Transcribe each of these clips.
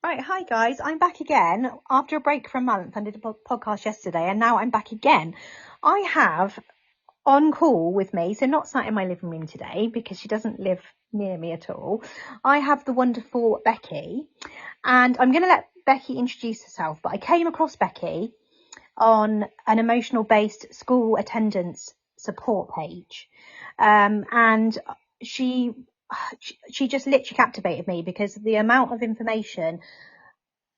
Right, hi guys, I'm back again after a break for a month. I did a podcast yesterday and now I'm back again. I have on call with me, so not sat in my living room today because she doesn't live near me at all. I have the wonderful Becki, and I'm going to let Becki introduce herself, but I came across Becki on an emotional based school attendance support page, and she just literally captivated me because the amount of information,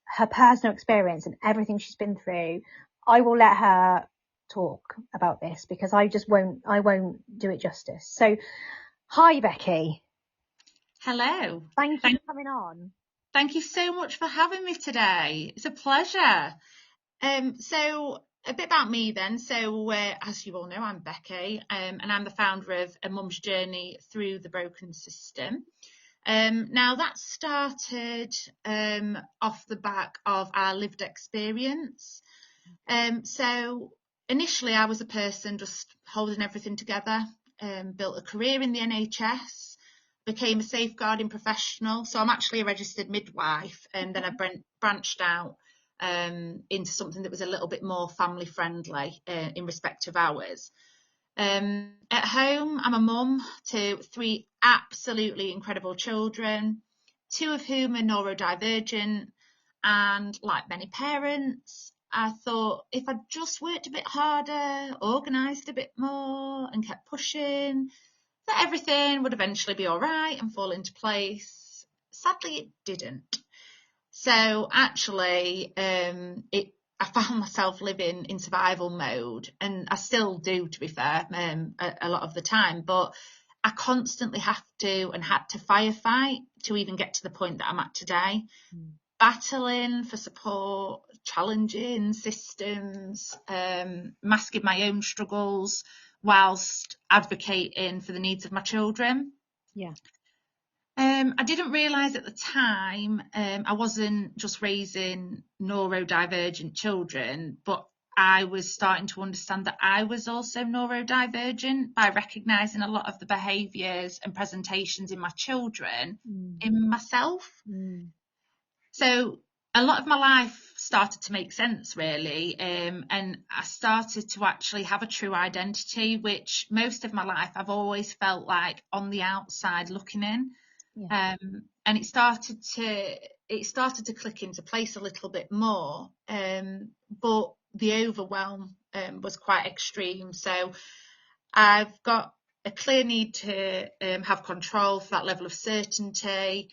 her personal experience and everything she's been through. I will let her talk about this because I won't do it justice. So hi Becki. Hello. Thank you for coming on. Thank you so much for having me today. It's a pleasure. So a bit about me then. So as you all know, I'm Becki, and I'm the founder of A Mum's Journey Through the Broken System. Now that started off the back of our lived experience. So initially I was a person just holding everything together, built a career in the NHS, became a safeguarding professional. So I'm actually a registered midwife, and then I branched out into something that was a little bit more family friendly in respect of hours. At home, I'm a mum to 3 absolutely incredible children, 2 of whom are neurodivergent. And like many parents, I thought if I just worked a bit harder, organised a bit more, and kept pushing, that everything would eventually be all right and fall into place. Sadly, it didn't. So actually, I found myself living in survival mode, and I still do, to be fair, a lot of the time. But I constantly had to firefight to even get to the point that I'm at today. Battling for support, challenging systems, masking my own struggles whilst advocating for the needs of my children. Yeah. I didn't realise at the time I wasn't just raising neurodivergent children, but I was starting to understand that I was also neurodivergent by recognising a lot of the behaviours and presentations in my children in myself. So a lot of my life started to make sense, really, and I started to actually have a true identity, which most of my life I've always felt like on the outside looking in. Yeah. And it started to click into place a little bit more, but the overwhelm was quite extreme. So I've got a clear need to have control for that level of certainty.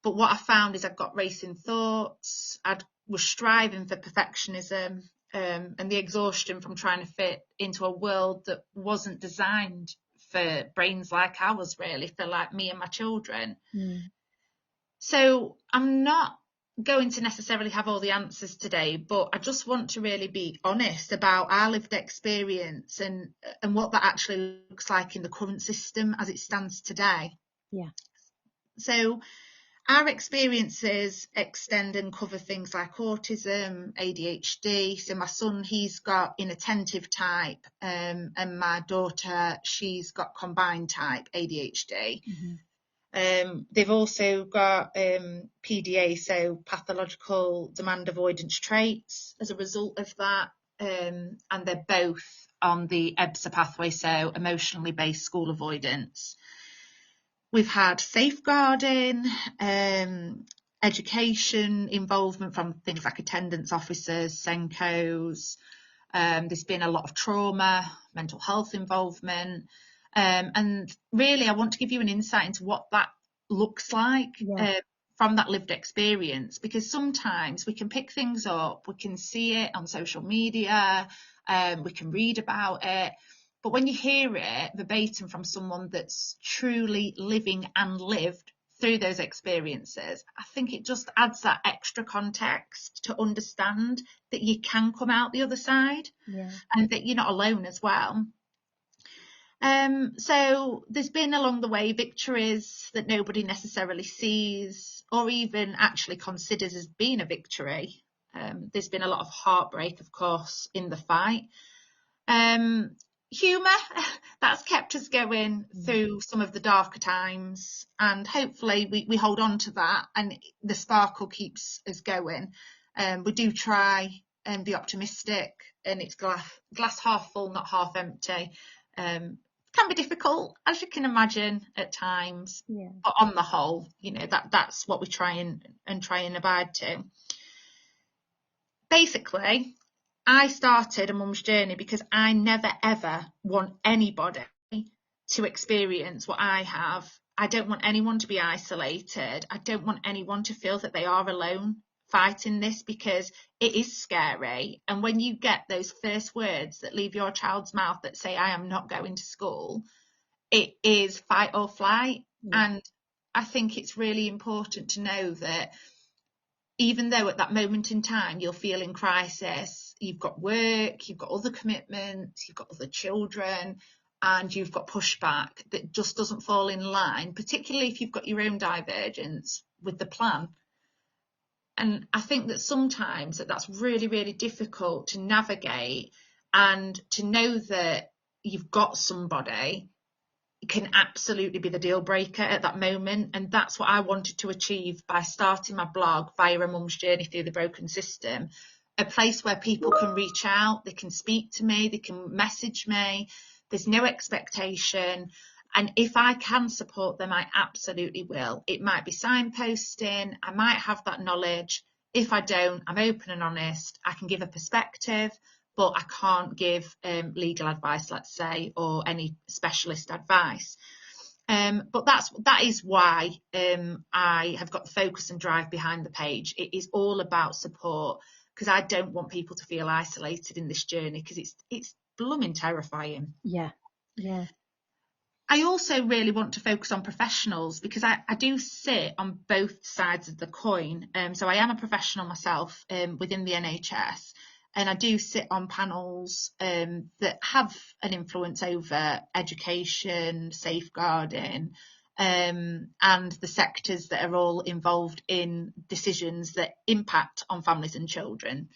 But what I found is I've got racing thoughts. I was striving for perfectionism, and the exhaustion from trying to fit into a world that wasn't designed for brains like ours, really, for like me and my children. So I'm not going to necessarily have all the answers today, but I just want to really be honest about our lived experience and what that actually looks like in the current system as it stands today. Yeah. So our experiences extend and cover things like autism, ADHD. So my son, he's got inattentive type, and my daughter, she's got combined type ADHD. They've also got PDA, so pathological demand avoidance traits as a result of that, and they're both on the EBSA pathway, so emotionally based school avoidance. We've had safeguarding, education involvement from things like attendance officers, SENCOs. There's been a lot of trauma, mental health involvement. And really, I want to give you an insight into what that looks like from that lived experience, because sometimes we can pick things up, we can see it on social media, we can read about it. But when you hear it verbatim from someone that's truly living and lived through those experiences, I think it just adds that extra context to understand that you can come out the other side, and that you're not alone as well. So there's been along the way victories that nobody necessarily sees or even actually considers as being a victory. There's been a lot of heartbreak, of course, in the fight. humour, that's kept us going through some of the darker times, and hopefully we hold on to that and the sparkle keeps us going. We do try and be optimistic, and it's glass half full, not half empty. Can be difficult, as you can imagine, at times, but on the whole, that's what we try and abide to. Basically, I started a mum's journey because I never ever want anybody to experience what I have. I don't want anyone to be isolated. I don't want anyone to feel that they are alone fighting this, because it is scary. And when you get those first words that leave your child's mouth that say, I am not going to school, it is fight or flight. And I think it's really important to know that even though at that moment in time you'll feel in crisis, you've got work, you've got other commitments, you've got other children, and you've got pushback that just doesn't fall in line, particularly if you've got your own divergence with the plan. And I think that sometimes that's really, really difficult to navigate, and to know that you've got somebody can absolutely be the deal breaker at that moment. And that's what I wanted to achieve by starting my blog via A Mum's Journey Through the Broken System, a place where people can reach out, they can speak to me, they can message me, there's no expectation. And if I can support them, I absolutely will. It might be signposting, I might have that knowledge. If I don't, I'm open and honest. I can give a perspective, but I can't give legal advice, let's say, or any specialist advice. But that is why I have got the focus and drive behind the page. It is all about support, because I don't want people to feel isolated in this journey, because it's blooming terrifying. Yeah. I also really want to focus on professionals, because I do sit on both sides of the coin. So I am a professional myself within the NHS. And I do sit on panels that have an influence over education, safeguarding, and the sectors that are all involved in decisions that impact on families and children.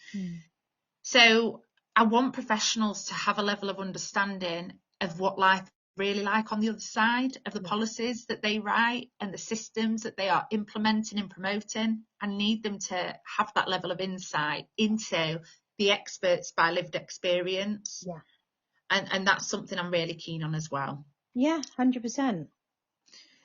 So I want professionals to have a level of understanding of what life is really like on the other side of the policies that they write and the systems that they are implementing and promoting. I need them to have that level of insight into the experts by lived experience. And that's something I'm really keen on as well. 100%.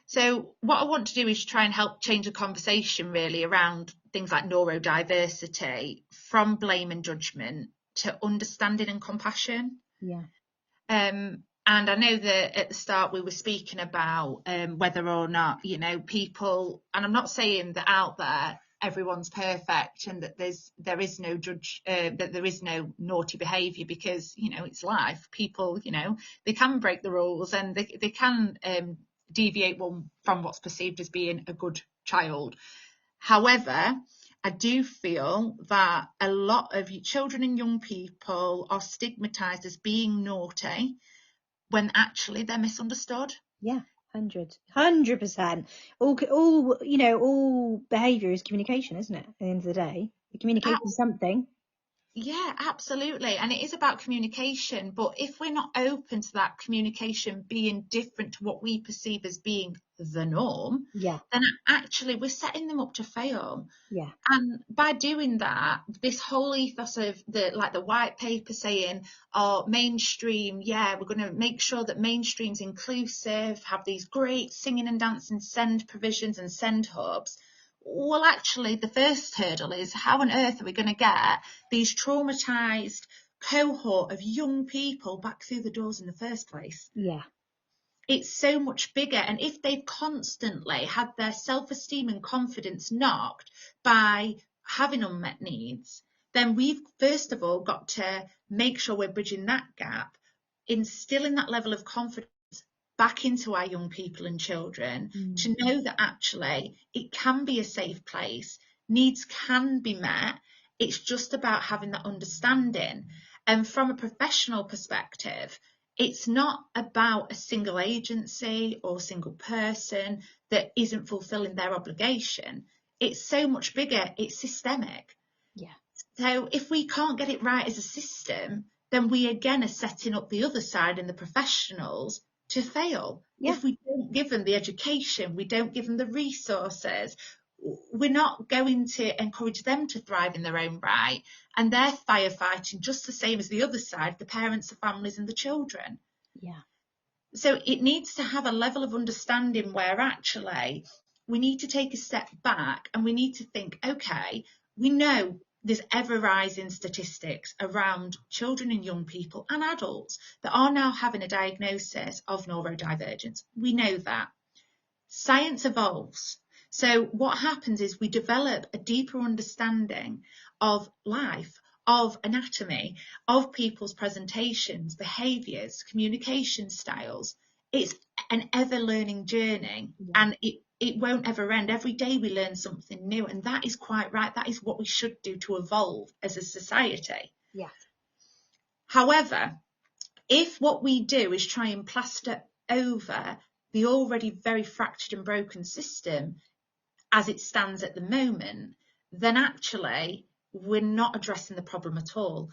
So what I want to do is try and help change the conversation really around things like neurodiversity, from blame and judgment to understanding and compassion. And I know that at the start we were speaking about whether or not, people, and I'm not saying that out there everyone's perfect and that there is no that there is no naughty behaviour, because it's life. People, they can break the rules, and they can deviate from what's perceived as being a good child. However, I do feel that a lot of children and young people are stigmatised as being naughty when actually they're misunderstood. 100%. All behaviour is communication, isn't it? At the end of the day, you communicate something. Yeah, absolutely. And it is about communication. But if we're not open to that communication being different to what we perceive as being the norm, then actually we're setting them up to fail. And by doing that, this whole ethos of the white paper saying, mainstream, we're going to make sure that mainstream's inclusive, have these great singing and dancing SEND provisions and SEND hubs. Well, actually, the first hurdle is, how on earth are we going to get these traumatised cohort of young people back through the doors in the first place? It's so much bigger. And if they've constantly had their self-esteem and confidence knocked by having unmet needs, then we've first of all got to make sure we're bridging that gap, instilling that level of confidence back into our young people and children, to know that actually it can be a safe place, needs can be met. It's just about having that understanding. And from a professional perspective, it's not about a single agency or single person that isn't fulfilling their obligation. It's so much bigger. It's systemic. So if we can't get it right as a system, then we again are setting up the other side and the professionals to fail. Yeah. If we don't give them the education, we don't give them the resources, we're not going to encourage them to thrive in their own right. And they're firefighting just the same as the other side, the parents, the families and the children. Yeah. So it needs to have a level of understanding where actually we need to take a step back and we need to think, okay, we know there's ever rising statistics around children and young people and adults that are now having a diagnosis of neurodivergence. We know that. Science evolves. So what happens is we develop a deeper understanding of life, of anatomy, of people's presentations, behaviours, communication styles. It's an ever-learning journey, and it won't ever end. Every day we learn something new, and that is quite right. That is what we should do to evolve as a society. Yes. However, if what we do is try and plaster over the already very fractured and broken system as it stands at the moment, then actually we're not addressing the problem at all.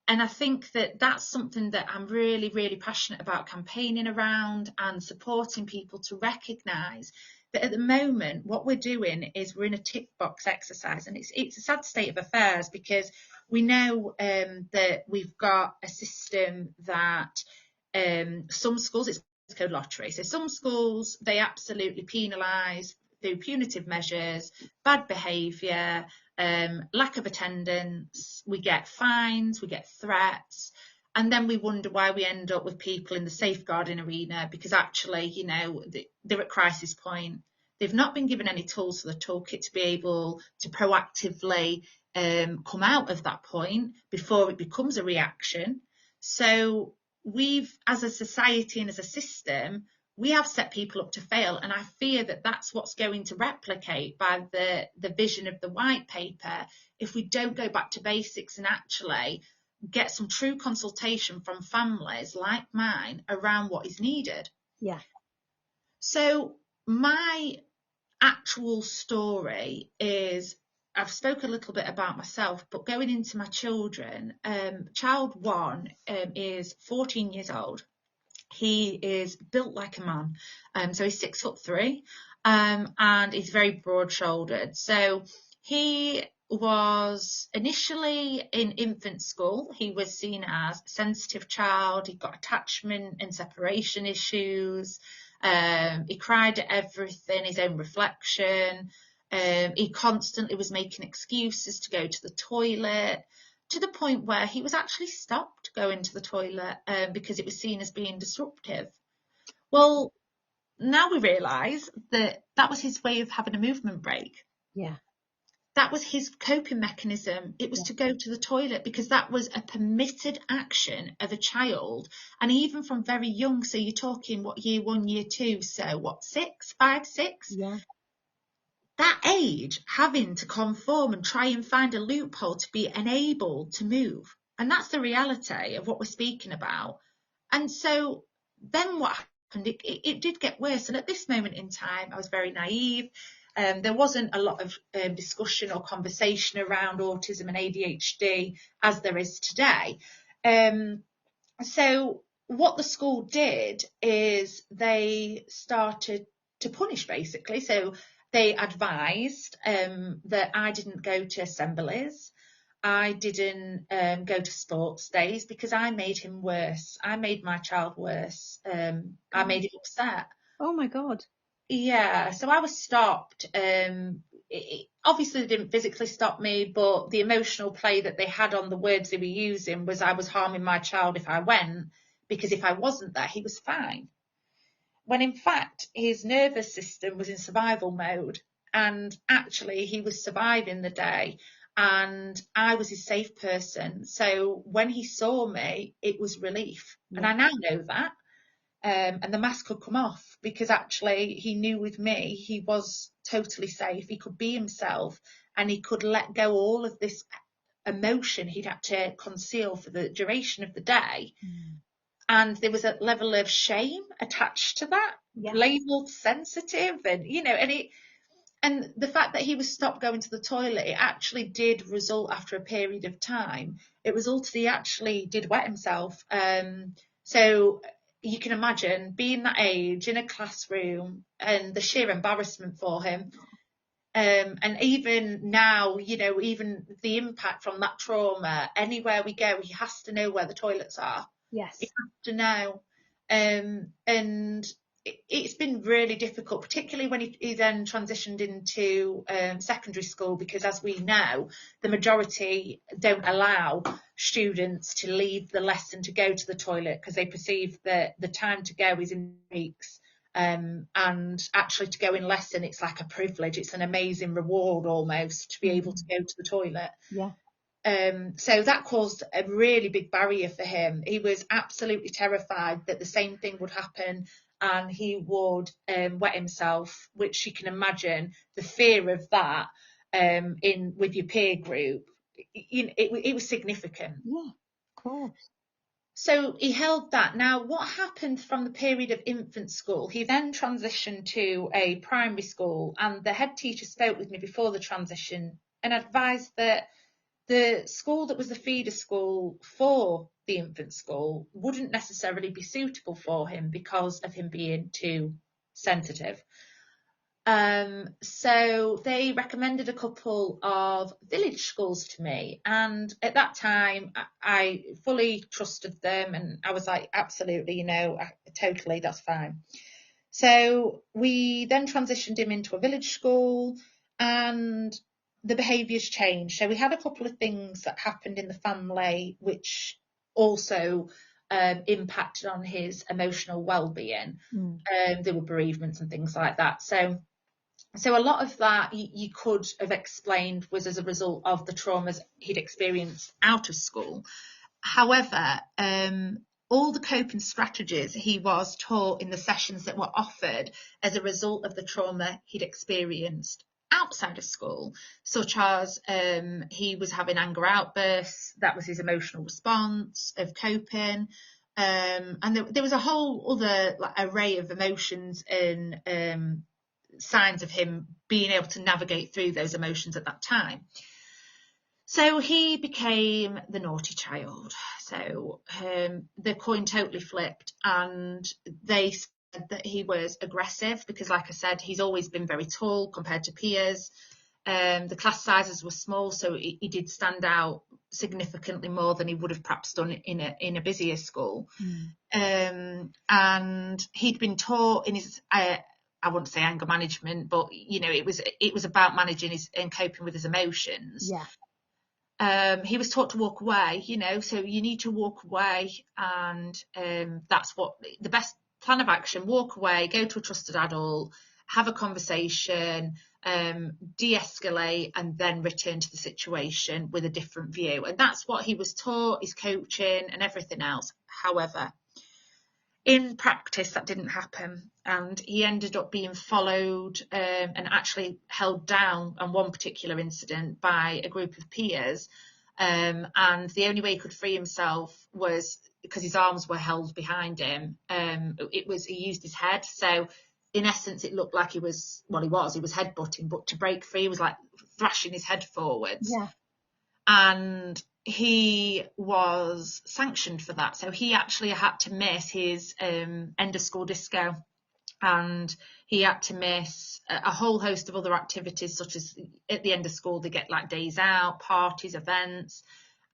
And I think that that's something that I'm really, really passionate about campaigning around and supporting people to recognise that at the moment what we're doing is we're in a tick box exercise, and it's a sad state of affairs because we know that we've got a system that some schools, it's code lottery, so some schools they absolutely penalise through punitive measures, bad behaviour, lack of attendance, we get fines, we get threats, and then we wonder why we end up with people in the safeguarding arena because actually, you know, they're at crisis point. They've not been given any tools for the toolkit to be able to proactively come out of that point before it becomes a reaction. So we've, as a society and as a system, we have set people up to fail, and I fear that that's what's going to replicate by the vision of the white paper if we don't go back to basics and actually get some true consultation from families like mine around what is needed. Yeah. So my actual story is, I've spoke a little bit about myself, but going into my children, child one is 14 years old. He is built like a man, so he's 6'3", and he's very broad-shouldered. So he was initially in infant school. He was seen as a sensitive child. He got attachment and separation issues. He cried at everything, his own reflection. He constantly was making excuses to go to the toilet, to the point where he was actually stopped going to the toilet because it was seen as being disruptive. Well, now we realise that that was his way of having a movement break. Yeah. That was his coping mechanism. It was to go to the toilet because that was a permitted action of a child. And even from very young, so you're talking what, year 1, year 2, so what, 6, 5, 6? Yeah. That age, having to conform and try and find a loophole to be enabled to move. And that's the reality of what we're speaking about. And so then what happened, it did get worse. And at this moment in time, I was very naive. There wasn't a lot of discussion or conversation around autism and ADHD as there is today. So what the school did is they started to punish, basically. So they advised that I didn't go to assemblies. I didn't go to sports days because I made him worse. I made my child worse. I made him upset. Oh my God. Yeah, so I was stopped. Obviously, they didn't physically stop me, but the emotional play that they had on the words they were using was I was harming my child if I went, because if I wasn't there, he was fine. When in fact, his nervous system was in survival mode, and actually he was surviving the day, and I was his safe person. So when he saw me, it was relief. And I now know that. And the mask could come off because actually he knew with me he was totally safe. He could be himself and he could let go all of this emotion he'd had to conceal for the duration of the day. And there was a level of shame attached to that, labelled sensitive, and you know, and And the fact that he was stopped going to the toilet, it actually did result, after a period of time, it resulted he actually did wet himself. So you can imagine being that age in a classroom and the sheer embarrassment for him. And even now, you know, even the impact from that trauma, anywhere we go, he has to know where the toilets are. Yes. He has to know. And it's been really difficult, particularly when he then transitioned into secondary school, because as we know, the majority don't allow students to leave the lesson to go to the toilet because they perceive that the time to go is in weeks. And actually to go in lesson, it's like a privilege. It's an amazing reward almost to be able to go to the toilet. Yeah. So that caused a really big barrier for him. He was absolutely terrified that the same thing would happen and he would wet himself, which you can imagine the fear of that in with your peer group. It was significant. Yeah, of course. So he held that. Now, what happened from the period of infant school? He then transitioned to a primary school, and the head teacher spoke with me before the transition and advised that the school that was the feeder school for the infant school wouldn't necessarily be suitable for him because of him being too sensitive. So they recommended a couple of village schools to me, and at that time I fully trusted them, and I was like, absolutely, you know, totally, that's fine. So we then transitioned him into a village school, and the behaviours changed. So we had a couple of things that happened in the family which also impacted on his emotional well-being. There were bereavements and things like that. So a lot of that you could have explained was as a result of the traumas he'd experienced out of school. However, all the coping strategies he was taught in the sessions that were offered as a result of the trauma he'd experienced outside of school, such as he was having anger outbursts, that was his emotional response of coping. And there was a whole other array of emotions and signs of him being able to navigate through those emotions at that time. So he became the naughty child. So the coin totally flipped, and they said that he was aggressive because, like I said, he's always been very tall compared to peers. The class sizes were small, so he did stand out significantly more than he would have perhaps done in a busier school. And he'd been taught in his I wouldn't say anger management, but you know, it was about managing his and coping with his emotions. Yeah. He was taught to walk away, you know, so you need to walk away, and that's what the best plan of action: walk away, go to a trusted adult, have a conversation, de-escalate, and then return to the situation with a different view. And that's what he was taught, his coaching and everything else. However, in practice, that didn't happen, and he ended up being followed and actually held down on one particular incident by a group of peers. And the only way he could free himself was because his arms were held behind him. He used his head. So in essence, it looked like he was headbutting, but to break free, he was like thrashing his head forwards. Yeah. And he was sanctioned for that. So he actually had to miss his end of school disco, and he had to miss a whole host of other activities, such as at the end of school they get like days out, parties, events,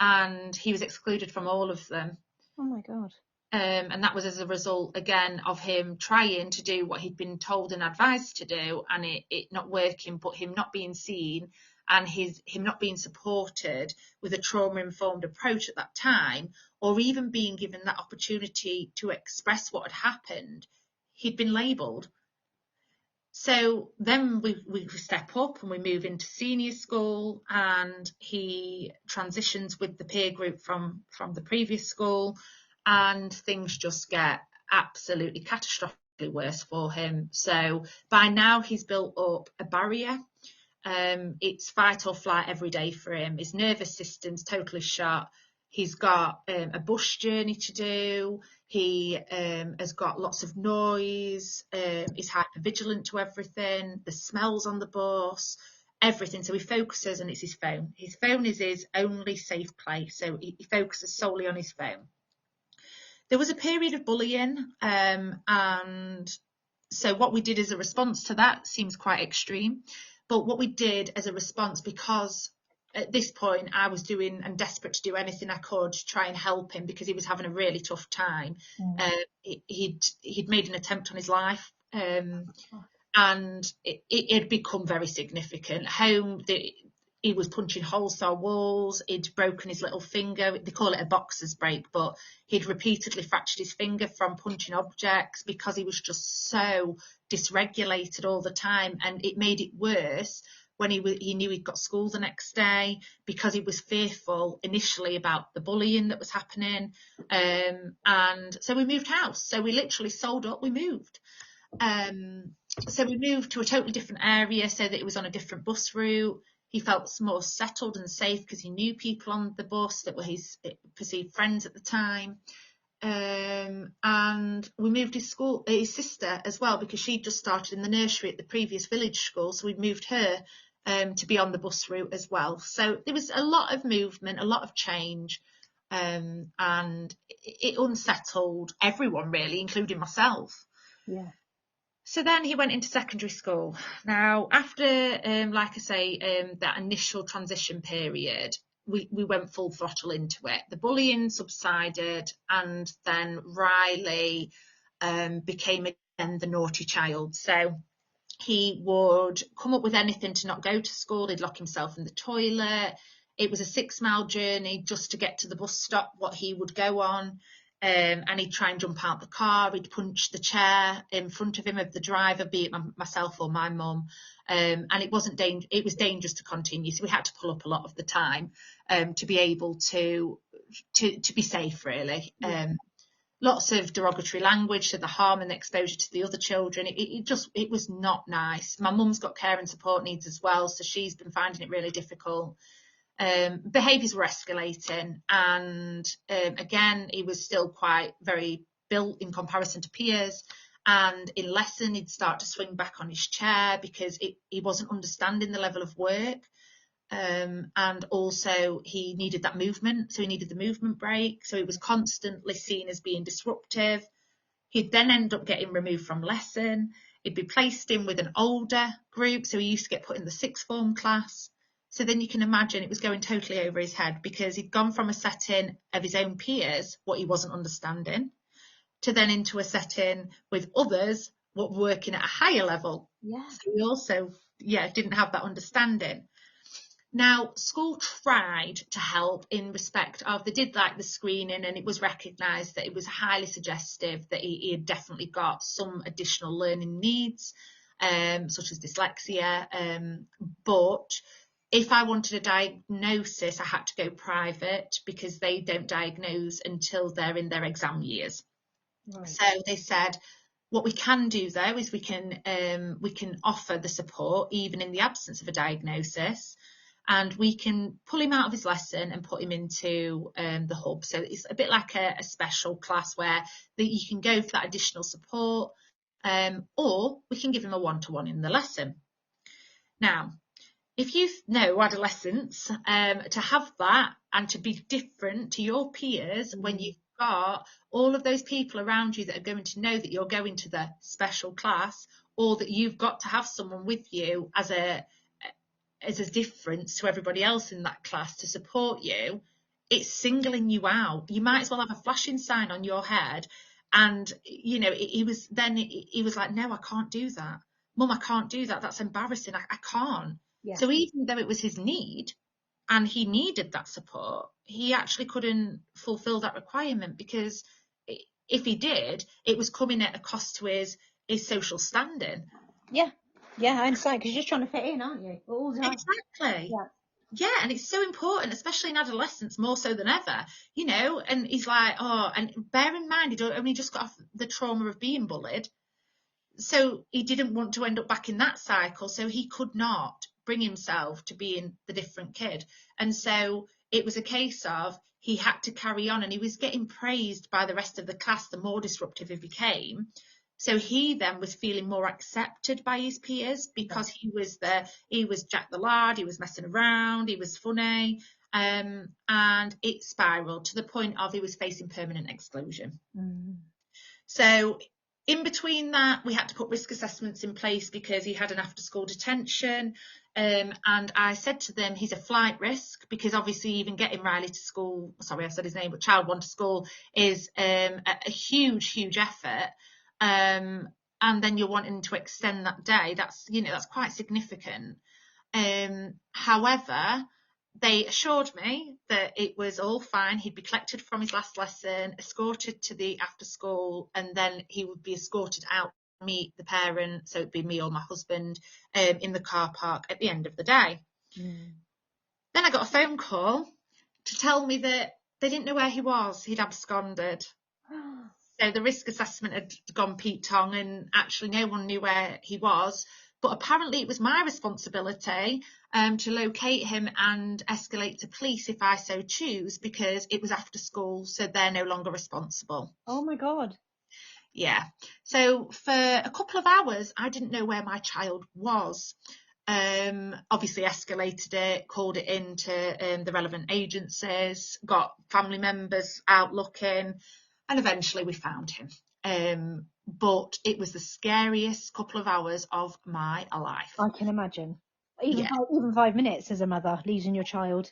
and he was excluded from all of them. Oh my God. And that was as a result, again, of him trying to do what he'd been told and advised to do, and it not working, but him not being seen and him not being supported with a trauma-informed approach at that time, or even being given that opportunity to express what had happened. He'd been labelled. So then we step up and we move into senior school, and he transitions with the peer group from the previous school, and things just get absolutely catastrophically worse for him. So by now he's built up a barrier. It's fight or flight every day for him. His nervous system's totally shut. He's got a bus journey to do. He has got lots of noise. He's hypervigilant to everything. The smells on the bus, everything. So he focuses, and it's his phone. His phone is his only safe place. So he focuses solely on his phone. There was a period of bullying, and so what we did as a response to that seems quite extreme. But what we did as a response, because at this point I was doing and desperate to do anything I could to try and help him because he was having a really tough time. He'd made an attempt on his life, and it had become very significant. He was punching holes through walls. He'd broken his little finger. They call it a boxer's break, but he'd repeatedly fractured his finger from punching objects because he was just so dysregulated all the time. And it made it worse when he knew he'd got school the next day, because he was fearful initially about the bullying that was happening. And so we moved house. So we literally sold up, we moved. So we moved to a totally different area so that it was on a different bus route. He felt more settled and safe because he knew people on the bus that were his perceived friends at the time. And we moved his sister as well, because she'd just started in the nursery at the previous village school. So we moved her to be on the bus route as well. So there was a lot of movement, a lot of change, and it unsettled everyone really, including myself. Yeah. So then he went into secondary school. Now, after, like I say, that initial transition period, we went full throttle into it. The bullying subsided, and then Riley became again the naughty child. So he would come up with anything to not go to school. He'd lock himself in the toilet. It was a 6-mile journey just to get to the bus stop, what he would go on. And he'd try and jump out the car. He'd punch the chair in front of him of the driver, be it myself or my mum. And it was dangerous to continue. So we had to pull up a lot of the time to be able to be safe, really. Lots of derogatory language, so the harm and the exposure to the other children. It was not nice. My mum's got care and support needs as well, so she's been finding it really difficult. Behaviours were escalating, and again, he was still quite very built in comparison to peers. And in lesson, he'd start to swing back on his chair because he wasn't understanding the level of work. And also he needed that movement, so he needed the movement break. So he was constantly seen as being disruptive. He'd then end up getting removed from lesson. He'd be placed in with an older group, so he used to get put in the sixth form class. So then you can imagine it was going totally over his head, because he'd gone from a setting of his own peers, what he wasn't understanding, to then into a setting with others, what were working at a higher level. Yeah. So he also, didn't have that understanding. Now, school tried to help in respect of, they did like the screening, and it was recognised that it was highly suggestive that he had definitely got some additional learning needs, such as dyslexia, but if I wanted a diagnosis, I had to go private because they don't diagnose until they're in their exam years. Right. So they said, what we can do though is we can offer the support even in the absence of a diagnosis, and we can pull him out of his lesson and put him into the hub. So it's a bit like a special class where you can go for that additional support, or we can give him a one-to-one in the lesson. Now, if you know adolescents, to have that and to be different to your peers when you've got all of those people around you that are going to know that you're going to the special class, or that you've got to have someone with you as a difference to everybody else in that class to support you, it's singling you out. You might as well have a flashing sign on your head. And, he was like, no, I can't do that. Mum, I can't do that. That's embarrassing. I can't. Yeah. So even though it was his need and he needed that support, he actually couldn't fulfill that requirement, because if he did, it was coming at a cost to his social standing. Yeah, I understand, because you're just trying to fit in, aren't you? All the time. Exactly. Yeah, and it's so important, especially in adolescence, more so than ever, and he's like, and bear in mind, he'd only just got off the trauma of being bullied. So he didn't want to end up back in that cycle. So he could not bring himself to being the different kid. And so it was a case of he had to carry on, and he was getting praised by the rest of the class the more disruptive he became. So he then was feeling more accepted by his peers because he was Jack the Lad, he was messing around, he was funny, and it spiraled to the point of he was facing permanent exclusion. So in between that, we had to put risk assessments in place because he had an after-school detention. And I said to them, he's a flight risk, because obviously even getting Riley to school, sorry, I said his name, but child one to school is a huge, huge effort. And then you're wanting to extend that day. That's quite significant. However, they assured me that it was all fine. He'd be collected from his last lesson, escorted to the after school, and then he would be escorted out to meet the parent, so it'd be me or my husband, in the car park at the end of the day. Then I got a phone call to tell me that they didn't know where he was. He'd absconded. So the risk assessment had gone Pete Tong, and actually no one knew where he was. But apparently it was my responsibility to locate him and escalate to police if I so choose, because it was after school, so they're no longer responsible. Oh my God. Yeah. So for a couple of hours, I didn't know where my child was. Obviously escalated it, called it into the relevant agencies, got family members out looking, and eventually we found him. But it was the scariest couple of hours of my life. I can imagine. Even 5 minutes as a mother, losing your child,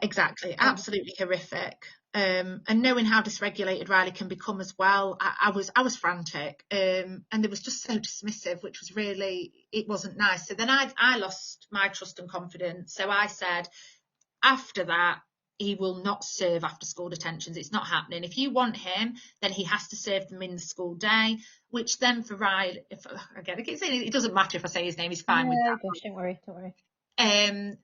Exactly, absolutely horrific. And knowing how dysregulated Riley can become as well, I was frantic, and they was just so dismissive, which was really, it wasn't nice. So then I lost my trust and confidence. So I said, after that, he will not serve after school detentions. It's not happening. If you want him, then he has to serve them in the school day, which then for Riley, again, I keep saying it doesn't matter if I say his name, he's fine with that. Gosh, don't worry.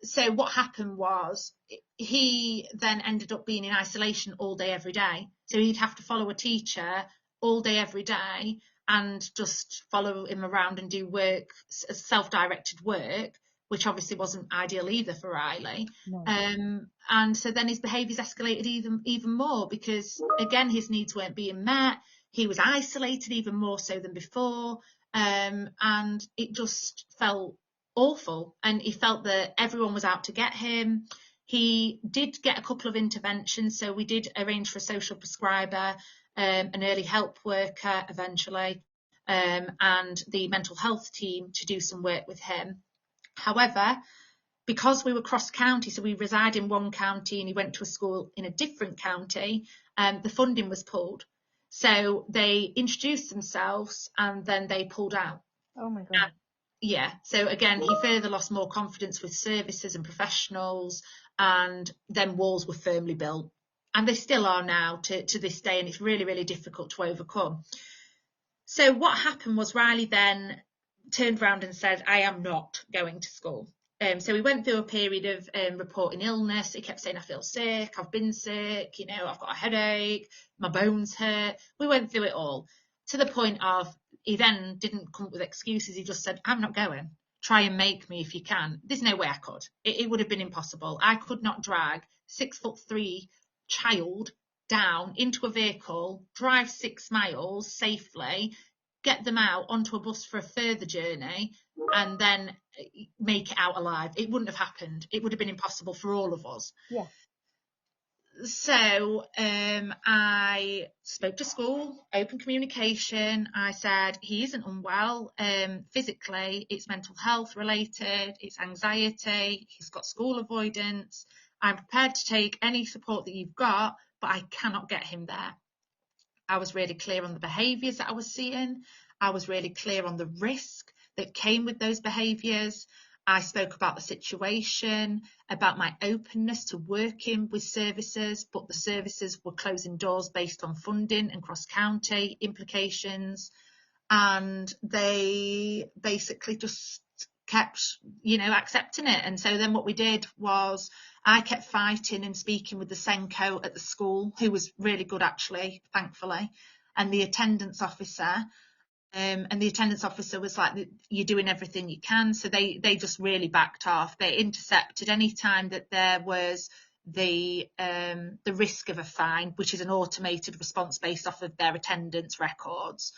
So what happened was he then ended up being in isolation all day, every day. So he'd have to follow a teacher all day, every day, and just follow him around and do work, self-directed work, which obviously wasn't ideal either for Riley. No. And so then his behaviours escalated even more, because again his needs weren't being met. He was isolated even more so than before, and it just felt awful, and he felt that everyone was out to get him. He did get a couple of interventions, so we did arrange for a social prescriber, an early help worker eventually, and the mental health team to do some work with him. However, because we were cross county, so we reside in one county and he went to a school in a different county, the funding was pulled. So they introduced themselves and then they pulled out. Oh my God. Yeah, so again, he further lost more confidence with services and professionals, and then walls were firmly built, and they still are now to this day, and it's really, really difficult to overcome. So what happened was Riley then turned around and said, I am not going to school. So we went through a period of reporting illness. He kept saying, I feel sick, I've been sick, I've got a headache, my bones hurt. We went through it all, to the point of he then didn't come up with excuses. He just said, I'm not going. Try and make me if you can. There's no way I could. It would have been impossible. I could not drag 6'3" child down into a vehicle, drive 6 miles safely, get them out onto a bus for a further journey, and then make it out alive. It wouldn't have happened. It would have been impossible for all of us. Yeah. So I spoke to school, open communication. I said, he isn't unwell physically, it's mental health related, it's anxiety, he's got school avoidance. I'm prepared to take any support that you've got, but I cannot get him there. I was really clear on the behaviours that I was seeing. I was really clear on the risk that came with those behaviours. I spoke about the situation, about my openness to working with services, but the services were closing doors based on funding and cross-county implications. And they basically just kept, accepting it. And so then what we did was I kept fighting and speaking with the Senko at the school, who was really good, actually, thankfully, and the attendance officer. And the attendance officer was like, you're doing everything you can. So they just really backed off. They intercepted any time that there was the risk of a fine, which is an automated response based off of their attendance records.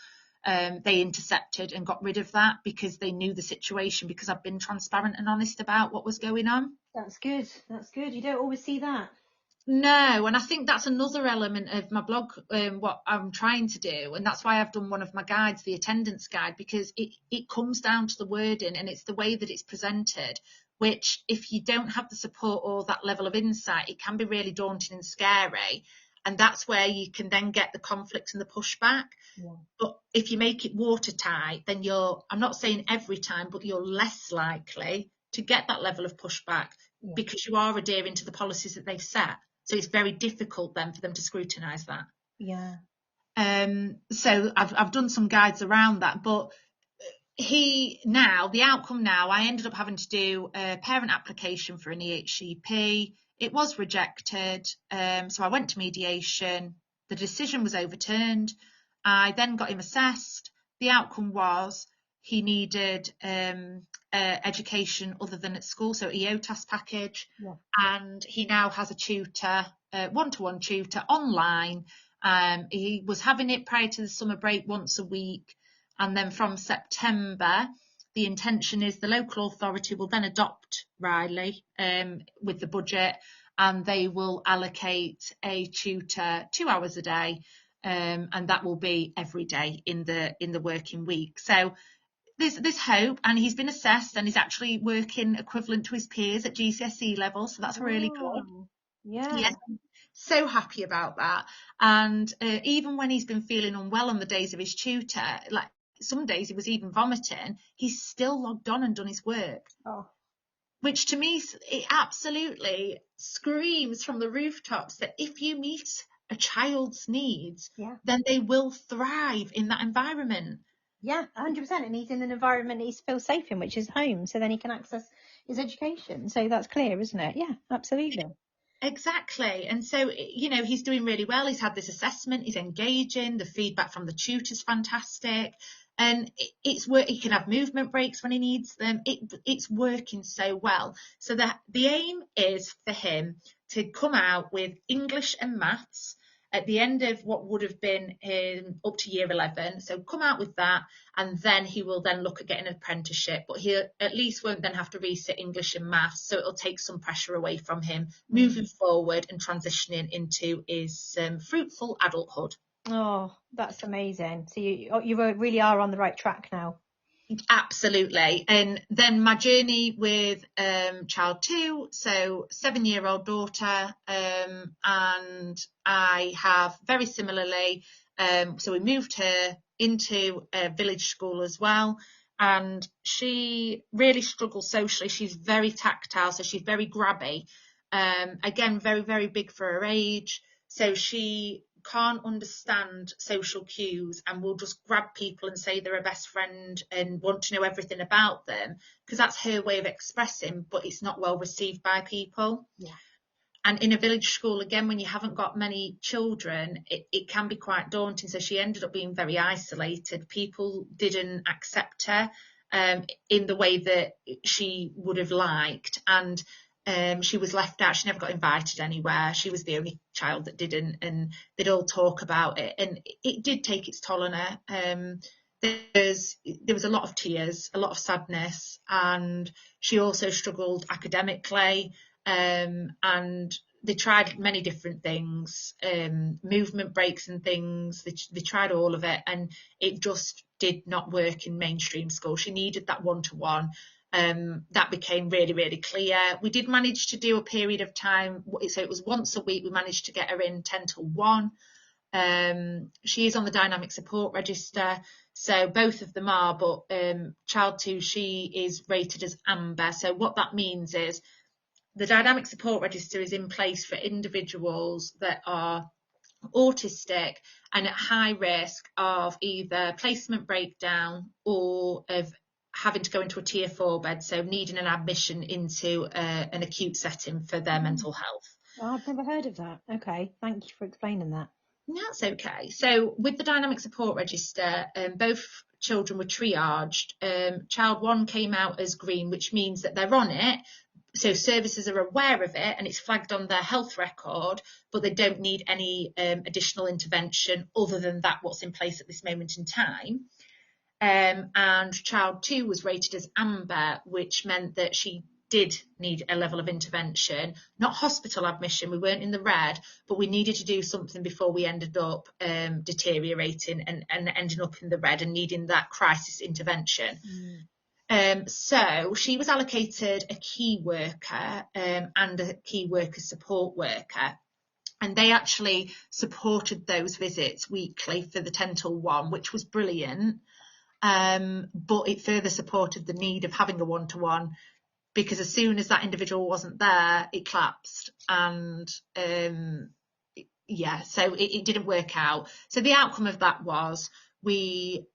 They intercepted and got rid of that because they knew the situation, because I've been transparent and honest about what was going on. That's good. That's good. You don't always see that. No, and I think that's another element of my blog, what I'm trying to do, and that's why I've done one of my guides, the attendance guide, because it comes down to the wording and it's the way that it's presented, which if you don't have the support or that level of insight, it can be really daunting and scary. And that's where you can then get the conflicts and the pushback. Yeah. But if you make it watertight, then I'm not saying every time, but you're less likely to get that level of pushback, because you are adhering to the policies that they've set. So it's very difficult then for them to scrutinise that. Yeah. So I've done some guides around that, but the outcome now, I ended up having to do a parent application for an EHCP. It was rejected. So I went to mediation. The decision was overturned. I then got him assessed. The outcome was he needed education other than at school, so EOTAS package. Yeah. And he now has a tutor, one-to-one tutor online. He was having it prior to the summer break once a week. And then from September, the intention is the local authority will then adopt Riley with the budget, and they will allocate a tutor 2 hours a day, and that will be every day in the working week. So there's hope, and he's been assessed and he's actually working equivalent to his peers at GCSE level, so that's really good. Yeah. Yes, so happy about that. And even when he's been feeling unwell on the days of his tutor, like some days he was even vomiting, he's still logged on and done his work. Oh. Which to me, it absolutely screams from the rooftops that if you meet a child's needs, then they will thrive in that environment. Yeah, 100%. And he's in an environment he feels safe in, which is home. So then he can access his education. So that's clear, isn't it? Yeah, absolutely. Exactly. And so, he's doing really well. He's had this assessment. He's engaging. The feedback from the tutor's fantastic. And he can have movement breaks when he needs them. It's working so well. So the aim is for him to come out with English and maths at the end of what would have been up to year 11. So come out with that, and then he will then look at getting an apprenticeship, but he at least won't then have to resit English and maths, so it'll take some pressure away from him moving forward and transitioning into his fruitful adulthood. Oh, that's amazing. So you really are on the right track now. Absolutely. And then my journey with child 2, so 7-year-old daughter, and I have very similarly, so we moved her into a village school as well, and she really struggles socially. She's very tactile, so she's very grabby. Again, very, very big for her age. So she can't understand social cues and will just grab people and say they're a best friend and want to know everything about them, because that's her way of expressing, but it's not well received by people. Yeah. And in a village school, again, when you haven't got many children, it can be quite daunting. So she ended up being very isolated. People didn't accept her in the way that she would have liked. And she was left out. She never got invited anywhere. She was the only child that didn't, and they'd all talk about it. And it did take its toll on her. There was a lot of tears, a lot of sadness, and she also struggled academically. And they tried many different things, movement breaks and things. They tried all of it, and it just did not work in mainstream school. She needed that one-to-one. That became really, really clear. We did manage to do a period of time, so it was once a week. We managed to get her in 10 till 1. She is on the dynamic support register, so both of them are, but child 2, she is rated as amber. So what that means is the dynamic support register is in place for individuals that are autistic and at high risk of either placement breakdown or of having to go into a tier 4 bed, so needing an admission into an acute setting for their mental health. Oh, I've never heard of that. Okay, thank you for explaining that. That's okay. So with the dynamic support register, both children were triaged. Child 1 came out as green, which means that they're on it, So services are aware of it and it's flagged on their health record, but they don't need any additional intervention other than that what's in place at this moment in time. And child 2 was rated as amber, which meant that she did need a level of intervention, not hospital admission. We weren't in the red, but we needed to do something before we ended up deteriorating and ending up in the red and needing that crisis intervention. So she was allocated a key worker and a key worker support worker. And they actually supported those visits weekly for the 10 till 1, which was brilliant. But it further supported the need of having a one-to-one, because as soon as that individual wasn't there, it collapsed. And so it didn't work out. So the outcome of that was we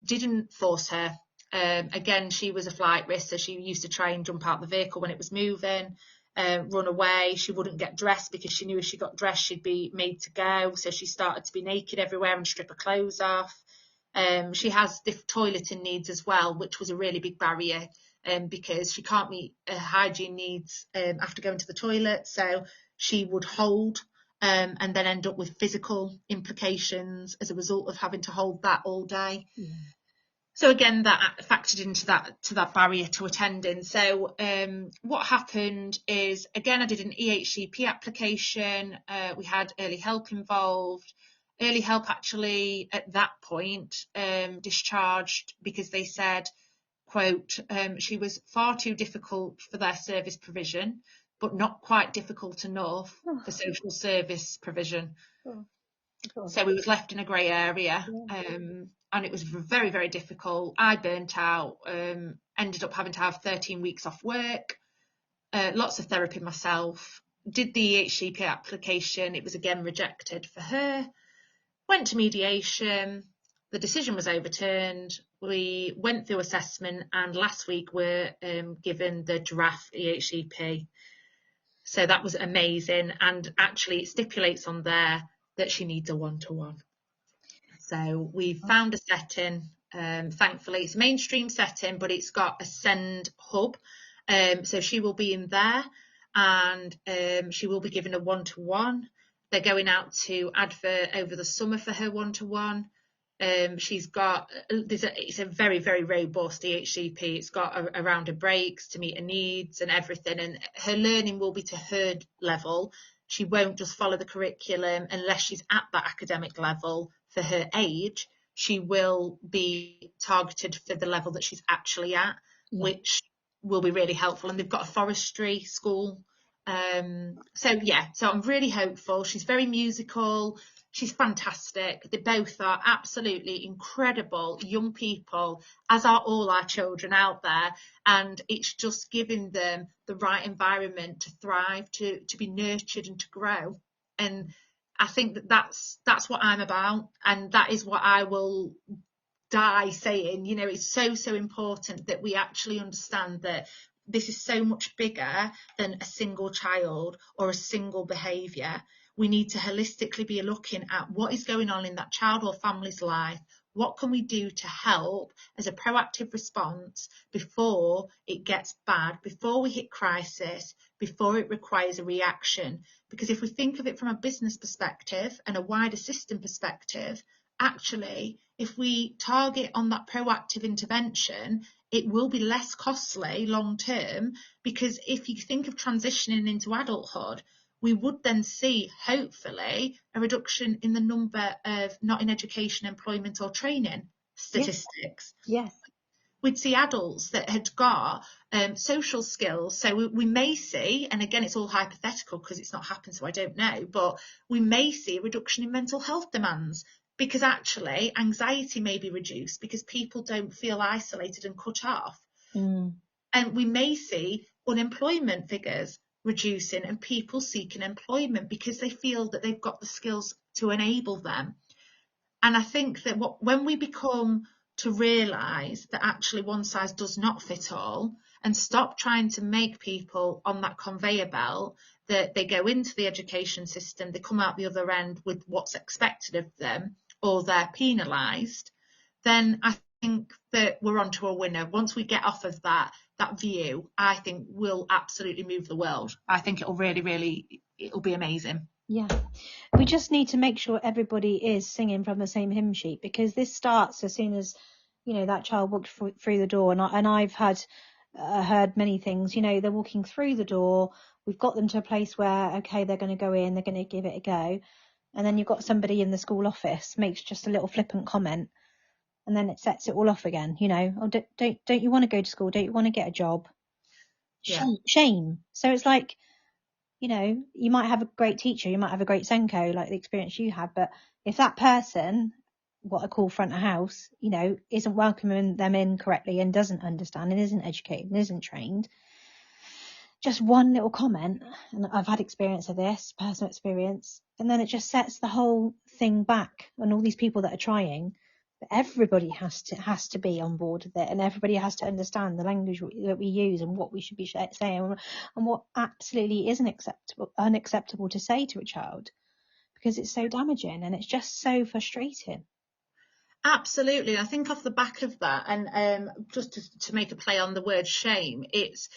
didn't force her. Again, she was a flight risk, so she used to try and jump out the vehicle when it was moving, run away. She wouldn't get dressed because she knew if she got dressed, she'd be made to go. So she started to be naked everywhere and strip her clothes off. She has toileting needs as well, which was a really big barrier because she can't meet her hygiene needs after going to the toilet. So she would hold and then end up with physical implications as a result of having to hold that all day. So again, that factored into that barrier to attending. So what happened is, again, I did an EHCP application. We had early help involved. Early help actually at that point discharged because they said, quote, she was far too difficult for their service provision, but not quite difficult enough for social service provision. So we was left in a grey area, and it was very, very difficult. I burnt out, ended up having to have 13 weeks off work, lots of therapy myself, did the EHCP application. It was again rejected for her, went to mediation, the decision was overturned. We went through assessment, and last week we're given the draft EHCP. So that was amazing, and actually it stipulates on there that she needs a one-to-one. So we found a setting, thankfully it's a mainstream setting, but it's got a send hub. So she will be in there, and she will be given a one-to-one. They're going out to advert over the summer for her one-to-one. She's got, it's a very, very robust EHCP. It's got around her breaks to meet her needs and everything, and her learning will be to her level. She won't just follow the curriculum unless she's at that academic level for her age. She will be targeted for the level that she's actually at, which will be really helpful. And they've got a forestry school. So I'm really hopeful. She's very musical. She's fantastic. They both are absolutely incredible young people, as are all our children out there. And it's just giving them the right environment to thrive, to be nurtured and to grow. And I think that's what I'm about. And that is what I will die saying. You know, it's so important that we actually understand that this is so much bigger than a single child or a single behaviour. We need to holistically be looking at what is going on in that child or family's life. What can we do to help as a proactive response before it gets bad, before we hit crisis, before it requires a reaction? Because if we think of it from a business perspective and a wider system perspective, actually, if we target on that proactive intervention, it will be less costly long term, because if you think of transitioning into adulthood, we would then see, hopefully, a reduction in the number of not in education, employment or training statistics. Yes. We'd see adults that had got social skills. So we may see, and again, it's all hypothetical because it's not happened, so I don't know, but we may see a reduction in mental health demands, because actually anxiety may be reduced because people don't feel isolated and cut off. And we may see unemployment figures reducing and people seeking employment because they feel that they've got the skills to enable them. And I think that when we become to realise that actually one size does not fit all, and stop trying to make people on that conveyor belt that they go into the education system, they come out the other end with what's expected of them, or they're penalised, then I think that we're onto a winner. Once we get off of that view, I think we'll absolutely move the world. I think it'll really, it'll be amazing. Yeah. We just need to make sure everybody is singing from the same hymn sheet, because this starts as soon as, that child walked through the door. And I've heard many things, they're walking through the door. We've got them to a place where, okay, they're going to go in, they're going to give it a go. And then you've got somebody in the school office makes just a little flippant comment, and then it sets it all off again. Oh, don't you want to go to school? Don't you want to get a job? Yeah. Shame. So it's like, you might have a great teacher, you might have a great Senko, like the experience you have, but if that person, what I call front of house, isn't welcoming them in correctly and doesn't understand and isn't educated and isn't trained, just one little comment, and I've had experience of this, personal experience, and then it just sets the whole thing back, and all these people that are trying. But everybody has to be on board with it, and everybody has to understand the language that we use and what we should be saying, and what absolutely isn't unacceptable to say to a child, because it's so damaging and it's just so frustrating. Absolutely. I think off the back of that, and just to make a play on the word shame, it's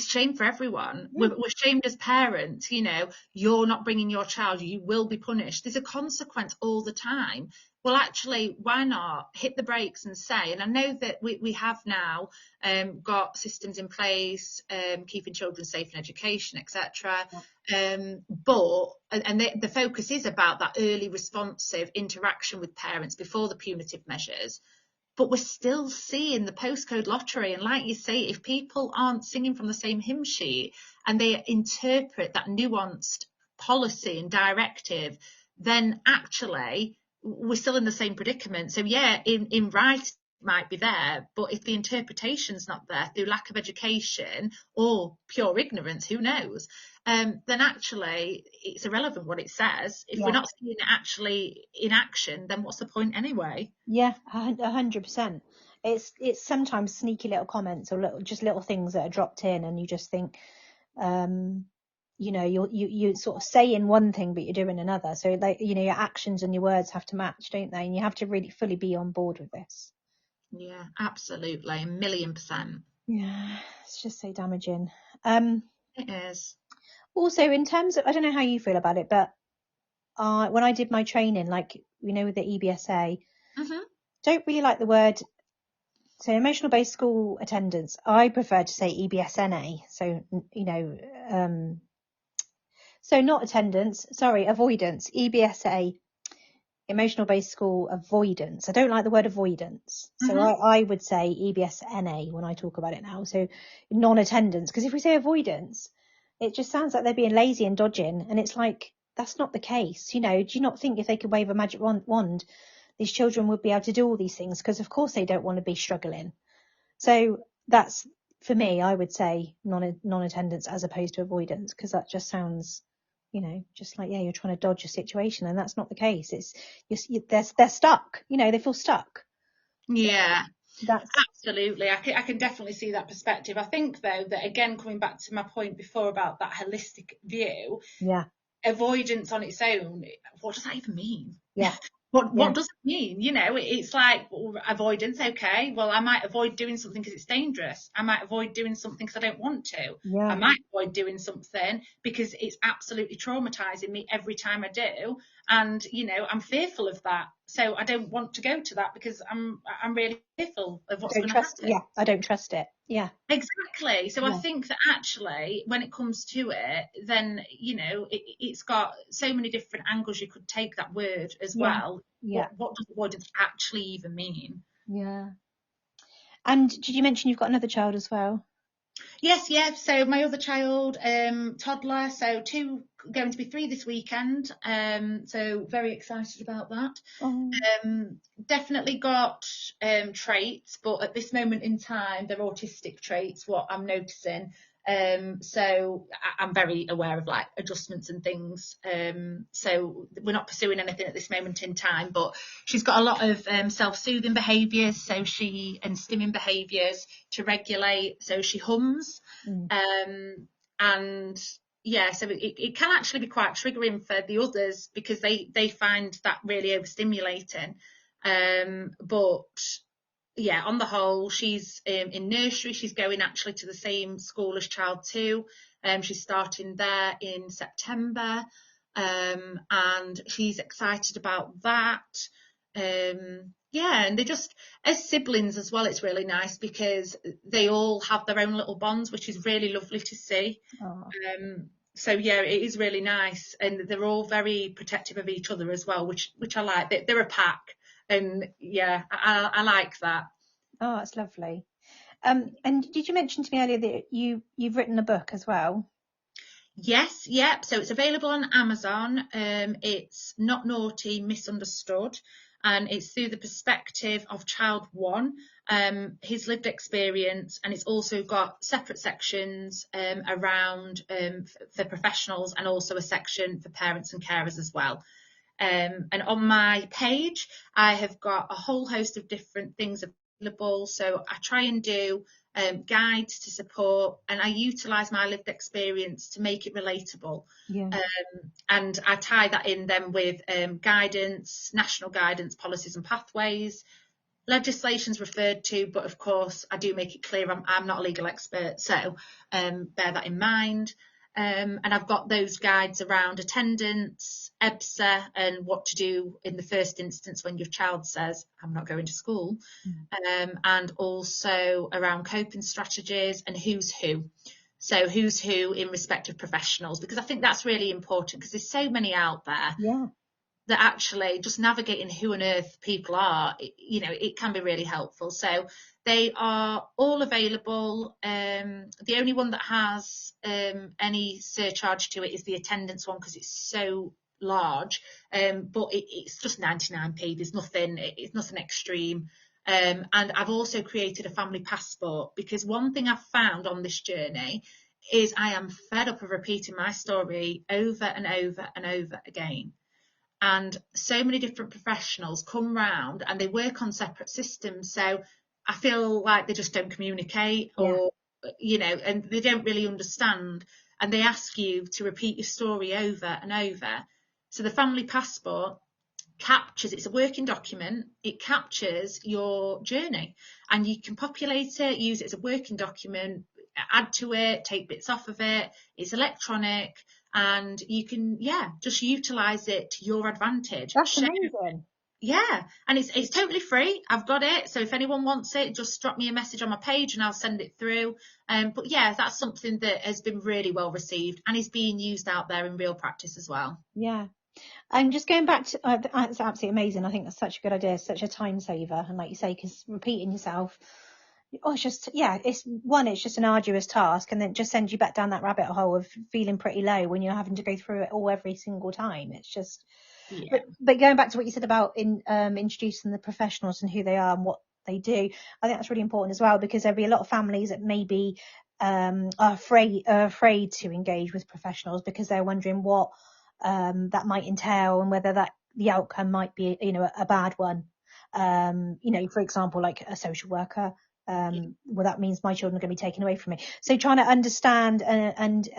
shame for everyone. We're shamed as parents. You're not bringing your child, you will be punished. There's a consequence all the time. Well, actually, why not hit the brakes and say, and I know that we have now got systems in place, keeping children safe in education, etc. But the focus is about that early responsive interaction with parents before the punitive measures. But we're still seeing the postcode lottery. And like you say, if people aren't singing from the same hymn sheet and they interpret that nuanced policy and directive, then actually we're still in the same predicament. So yeah, in writing might be there, but if the interpretation's not there through lack of education or pure ignorance, who knows, then actually it's irrelevant what it says. If we're not seeing it actually in action, then what's the point anyway? Yeah, 100%. It's sometimes sneaky little comments or little things that are dropped in, and you just think, you sort of saying one thing but you're doing another. So like, your actions and your words have to match, don't they? And you have to really fully be on board with this. Yeah, absolutely, 1,000,000%. Yeah, it's just so damaging. It is. Also, in terms of, I don't know how you feel about it, but when I did my training, like, with the EBSA, Mm-hmm. don't really like the word. So emotional based school attendance, I prefer to say EBSNA. So, so not attendance, sorry, avoidance, EBSA, emotional based school avoidance. I don't like the word avoidance. So Mm-hmm. I would say EBSNA when I talk about it now. So non-attendance, because if we say avoidance, it just sounds like they're being lazy and dodging. And it's like, that's not the case. Do you not think if they could wave a magic wand, these children would be able to do all these things? Because of course they don't want to be struggling. So that's, for me, I would say non-attendance as opposed to avoidance, because that just sounds, just like, you're trying to dodge a situation, and that's not the case. It's they're stuck. They feel stuck. Yeah, That's absolutely. I can definitely see that perspective. I think, though, that again, coming back to my point before about that holistic view, yeah, avoidance on its own, what does that even mean? yeah, What does it mean? It's like, well, avoidance. Okay, well, I might avoid doing something because it's dangerous. I might avoid doing something because I don't want to. I yeah, might avoid doing something because it's absolutely traumatizing me every time I do, and I'm fearful of that. So I don't want to go to that because I'm really fearful of what's going to happen. I don't trust it. Yeah, Exactly. So I yeah, think that actually, when it comes to it, then it's got so many different angles you could take that word as yeah, well. yeah, What does avoidance actually even mean? yeah. And did you mention you've got another child as well? Yes, yeah. So my other child, toddler, so 2 going to be 3 this weekend. So very excited about that. Oh, Definitely got traits, but at this moment in time, they're autistic traits, what I'm noticing. So I'm very aware of like adjustments and things. So we're not pursuing anything at this moment in time, but she's got a lot of self-soothing behaviours, and stimming behaviours to regulate. So she hums, mm. and yeah, so it can actually be quite triggering for the others because they find that really overstimulating. But yeah, on the whole, she's in nursery. She's going actually to the same school as child two. She's starting there in September, and she's excited about that. Yeah, and they just, as siblings as well, it's really nice because they all have their own little bonds, which is really lovely to see. Oh, So yeah, it is really nice, and they're all very protective of each other as well, which I like. They're a pack, and yeah, I like that. oh, that's lovely. And did you mention to me earlier that you've written a book as well? Yes, yep. So it's available on Amazon. It's Not Naughty, Misunderstood, and it's through the perspective of child one, his lived experience, and it's also got separate sections around for professionals and also a section for parents and carers as well. And on my page, I have got a whole host of different things available. So I try and do guides to support, and I utilise my lived experience to make it relatable. Yeah. And I tie that in then with guidance, national guidance, policies and pathways. Legislation's referred to, but of course I do make it clear I'm not a legal expert, so bear that in mind. And I've got those guides around attendance, EBSA, and what to do in the first instance when your child says, I'm not going to school, and also around coping strategies and who's who. So who's who in respect of professionals, because I think that's really important because there's so many out there Yeah. that actually just navigating who on earth people are, it can be really helpful. So they are all available. The only one that has any surcharge to it is the attendance one because it's so large. But it's just 99p. It's nothing extreme. And I've also created a family passport because one thing I've found on this journey is I am fed up of repeating my story over and over and over again. And so many different professionals come round and they work on separate systems. So I feel like they just don't communicate, Yeah. or, and they don't really understand. And they ask you to repeat your story over and over. So the family passport it's a working document, it captures your journey, and you can populate it, use it as a working document, add to it, take bits off of it. It's electronic, and you can just utilize it to your advantage. That's amazing. Yeah, and it's totally free. I've got it, so if anyone wants it, just drop me a message on my page and I'll send it through. But yeah, that's something that has been really well received and is being used out there in real practice as well. Yeah. And just going back to, that's absolutely amazing. I think that's such a good idea, such a time saver. And like you say, because repeating yourself, it's just, it's just an arduous task, and then it just sends you back down that rabbit hole of feeling pretty low when you're having to go through it all every single time. It's just, Yeah. but going back to what you said about introducing the professionals and who they are and what they do, I think that's really important as well, because there'll be a lot of families that maybe are afraid to engage with professionals because they're wondering what that might entail and whether that the outcome might be, a bad one. For example, like a social worker. Well, that means my children are going to be taken away from me. So trying to understand and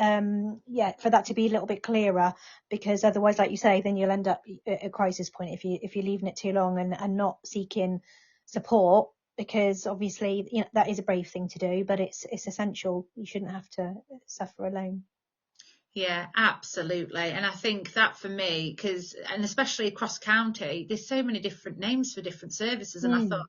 for that to be a little bit clearer, because otherwise, like you say, then you'll end up at a crisis point if you're leaving it too long and not seeking support, because obviously, that is a brave thing to do, but it's essential. You shouldn't have to suffer alone. Yeah, absolutely. And I think that for me, and especially across county, there's so many different names for different services. And I thought,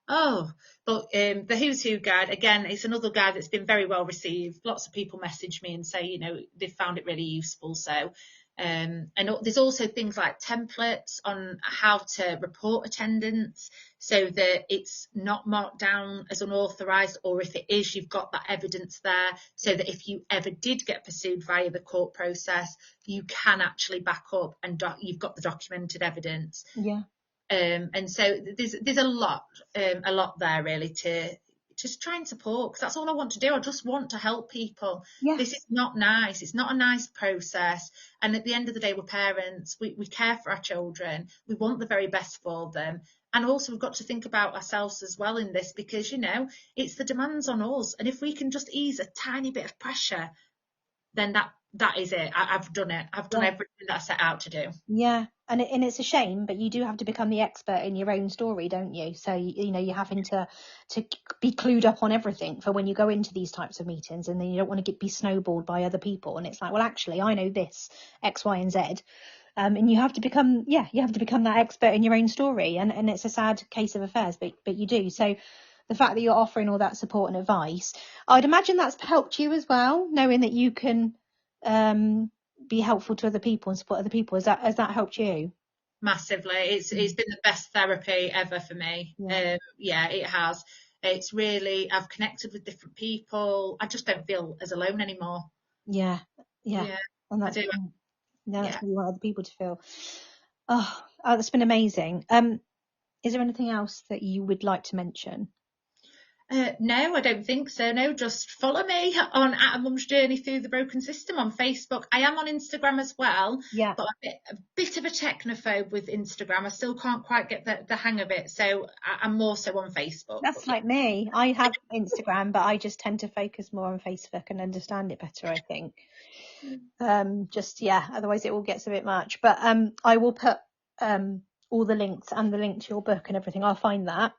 oh, but the Who's Who guide, again, it's another guide that's been very well received. Lots of people message me and say, they've found it really useful. So, and there's also things like templates on how to report attendance so that it's not marked down as unauthorised, or if it is, you've got that evidence there so that if you ever did get pursued via the court process, you can actually back up and you've got the documented evidence. Yeah. And so there's a lot there really to just try and support, because that's all I want to do. I just want to help people. Yes. This is not nice. It's not a nice process. And at the end of the day, we're parents. We care for our children. We want the very best for them. And also we've got to think about ourselves as well in this, because, it's the demands on us. And if we can just ease a tiny bit of pressure, then that is it. I've done it. I've done everything that I set out to do. Yeah, and it's a shame, but you do have to become the expert in your own story, don't you? So you're having to be clued up on everything for when you go into these types of meetings, and then you don't want to be snowballed by other people. And it's like, well, actually, I know this X, Y, and Z, and you have to become that expert in your own story. And it's a sad case of affairs, but you do. So the fact that you're offering all that support and advice, I'd imagine that's helped you as well, knowing that you can be helpful to other people and support other people. Has that helped you? Massively. It's been the best therapy ever for me. Yeah, it has. It's really, I've connected with different people. I just don't feel as alone anymore. Yeah. And I that's do. that's what you want other people to feel. Oh, that's been amazing. Is there anything else that you would like to mention? No, I don't think so. No, just follow me on At a Mum's Journey Through the Broken System on Facebook. I am on Instagram as well, but a bit of a technophobe with Instagram. I still can't quite get the hang of it, so I'm more so on Facebook. That's like me. I have Instagram, but I just tend to focus more on Facebook and understand it better, I think. Otherwise it all gets a bit much. But I will put all the links and the link to your book and everything. I'll find that.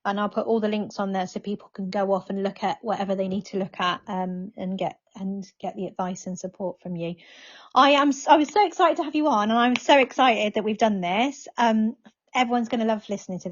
And I'll put all the links on there so people can go off and look at whatever they need to look at, and get the advice and support from you. I was so excited to have you on, and I'm so excited that we've done this. Everyone's going to love listening to this.